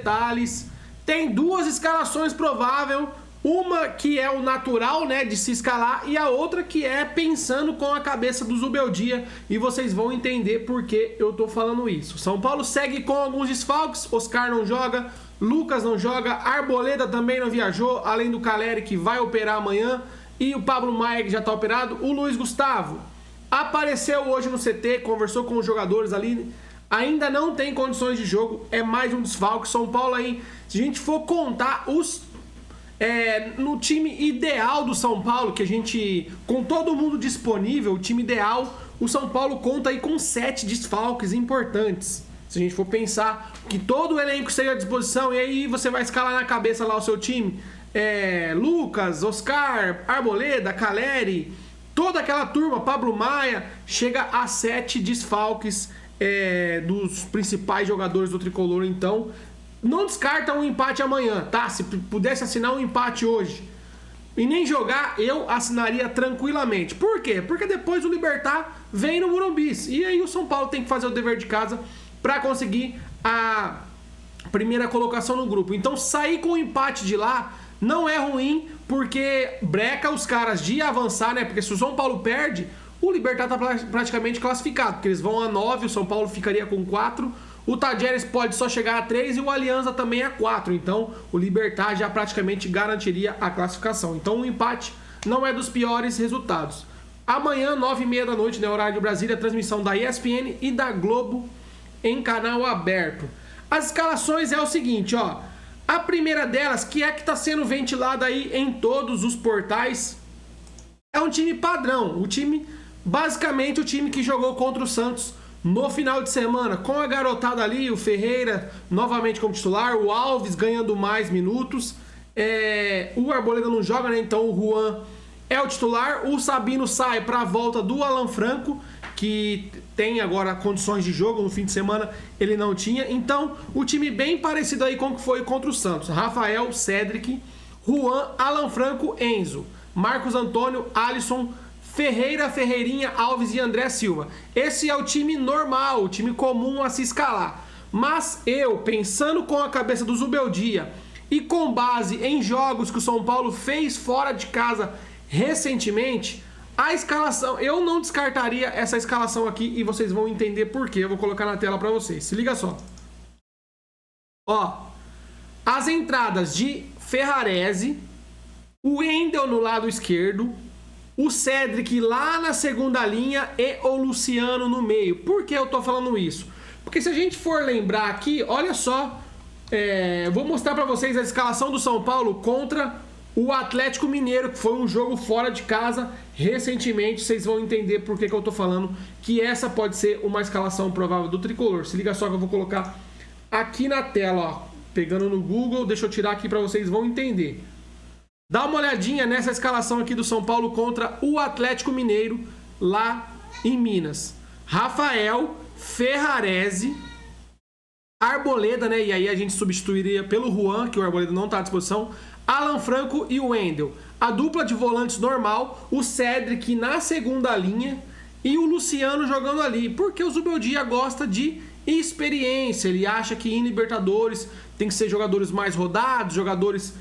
detalhes. Tem duas escalações prováveis, uma que é o natural, né, de se escalar, e a outra que é pensando com a cabeça do Zubeldia, e vocês vão entender por que eu tô falando isso. São Paulo segue com alguns desfalques, Oscar não joga, Lucas não joga, Arboleda também não viajou, além do Caleri que vai operar amanhã, e o Pablo Maia que já tá operado. O Luiz Gustavo apareceu hoje no CT, conversou com os jogadores ali, ainda não tem condições de jogo, é mais um desfalque. São Paulo aí, se a gente for contar no time ideal do São Paulo, que a gente, com todo mundo disponível, o time ideal, o São Paulo conta aí com 7 desfalques importantes. Se a gente for pensar que todo o elenco esteja à disposição, e aí você vai escalar na cabeça lá o seu time, Lucas, Oscar, Arboleda, Caleri, toda aquela turma, Pablo Maia, chega a 7 desfalques dos principais jogadores do Tricolor. Então, não descarta um empate amanhã, tá? Se pudesse assinar um empate hoje e nem jogar, eu assinaria tranquilamente. Por quê? Porque depois o Libertad vem no Morumbi, e aí o São Paulo tem que fazer o dever de casa para conseguir a primeira colocação no grupo. Então, sair com um empate de lá não é ruim, porque breca os caras de avançar, né? Porque se o São Paulo perde, o Libertad tá praticamente classificado, porque eles vão a 9, o São Paulo ficaria com 4, o Tajeres pode só chegar a 3 e o Alianza também a 4. Então, o Libertad já praticamente garantiria a classificação. Então, o empate não é dos piores resultados. Amanhã, 9h30 da noite, no horário de Brasília, transmissão da ESPN e da Globo em canal aberto. As escalações é o seguinte, ó. A primeira delas, que está sendo ventilada aí em todos os portais, é um time padrão. Basicamente o time que jogou contra o Santos no final de semana, com a garotada ali, o Ferreira novamente como titular, o Alves ganhando mais minutos, o Arboleda não joga, né? Então o Juan é o titular, o Sabino sai para a volta do Alan Franco, que tem agora condições de jogo, no fim de semana ele não tinha. Então, o time bem parecido aí com o que foi contra o Santos. Rafael, Cedric, Juan, Alan Franco, Enzo, Marcos Antônio, Alisson, Ferreira, Ferreirinha, Alves e André Silva. Esse é o time normal, o time comum a se escalar. Mas eu, pensando com a cabeça do Zubeldia e com base em jogos que o São Paulo fez fora de casa recentemente, a escalação, eu não descartaria essa escalação aqui e vocês vão entender por quê. Eu vou colocar na tela para vocês. Se liga só. Ó, as entradas de Ferrarese, o Wendel no lado esquerdo, o Cedric lá na segunda linha e o Luciano no meio. Por que eu tô falando isso? Porque se a gente for lembrar aqui, olha só, vou mostrar para vocês a escalação do São Paulo contra o Atlético Mineiro, que foi um jogo fora de casa recentemente. Vocês vão entender por que eu tô falando que essa pode ser uma escalação provável do Tricolor. Se liga só que eu vou colocar aqui na tela, ó, pegando no Google. Deixa eu tirar aqui para vocês vão entender. Dá uma olhadinha nessa escalação aqui do São Paulo contra o Atlético Mineiro lá em Minas. Rafael, Ferrarese, Arboleda, né? E aí a gente substituiria pelo Juan, que o Arboleda não está à disposição, Alan Franco e o Wendel. A dupla de volantes normal, o Cedric na segunda linha e o Luciano jogando ali. Porque o Zubeldia gosta de experiência. Ele acha que em Libertadores tem que ser jogadores mais rodados, jogadores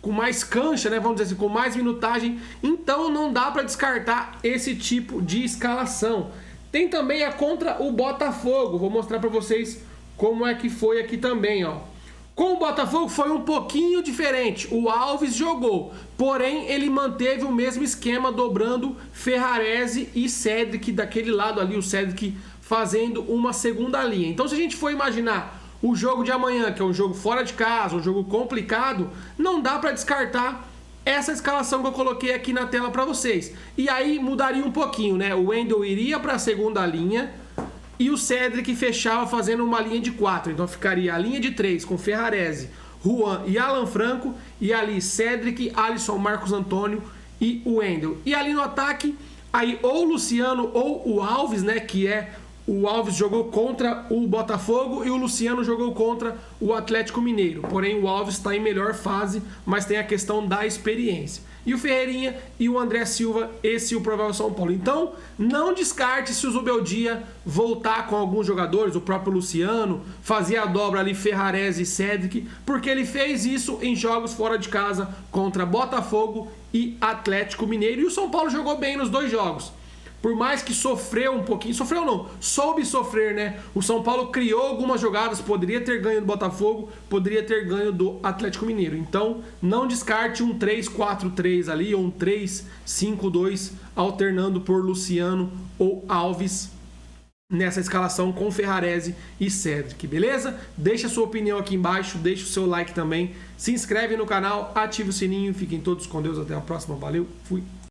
com mais cancha, né? Vamos dizer assim, com mais minutagem. Então não dá para descartar esse tipo de escalação. Tem também a contra o Botafogo. Vou mostrar para vocês como é que foi aqui também, ó. Com o Botafogo foi um pouquinho diferente. O Alves jogou, porém ele manteve o mesmo esquema, dobrando Ferrarese e Cedric daquele lado ali, o Cedric fazendo uma segunda linha. Então se a gente for imaginar o jogo de amanhã, que é um jogo fora de casa, um jogo complicado, não dá para descartar essa escalação que eu coloquei aqui na tela para vocês. E aí mudaria um pouquinho, né? O Wendel iria para a segunda linha e o Cedric fechava fazendo uma linha de 4. Então ficaria a linha de 3 com Ferrarese, Juan e Alan Franco. E ali Cedric, Alisson, Marcos Antônio e o Wendel. E ali no ataque, aí ou o Luciano ou o Alves, né? Que o Alves jogou contra o Botafogo e o Luciano jogou contra o Atlético Mineiro. Porém o Alves está em melhor fase, mas tem a questão da experiência. e o Ferreirinha e o André Silva, esse é o provável São Paulo. Então, não descarte se o Zubeldia voltar com alguns jogadores, o próprio Luciano, fazer a dobra ali Ferrarese e Cedric, porque ele fez isso em jogos fora de casa contra Botafogo e Atlético Mineiro, e o São Paulo jogou bem nos dois jogos. Por mais que sofreu um pouquinho, sofreu não, soube sofrer, né? O São Paulo criou algumas jogadas, poderia ter ganho do Botafogo, poderia ter ganho do Atlético Mineiro. Então, não descarte um 3-4-3 ali, ou um 3-5-2, alternando por Luciano ou Alves nessa escalação com Ferrarese e Cedric, beleza? Deixa a sua opinião aqui embaixo, deixa o seu like também, se inscreve no canal, ativa o sininho, fiquem todos com Deus, até a próxima, valeu, fui!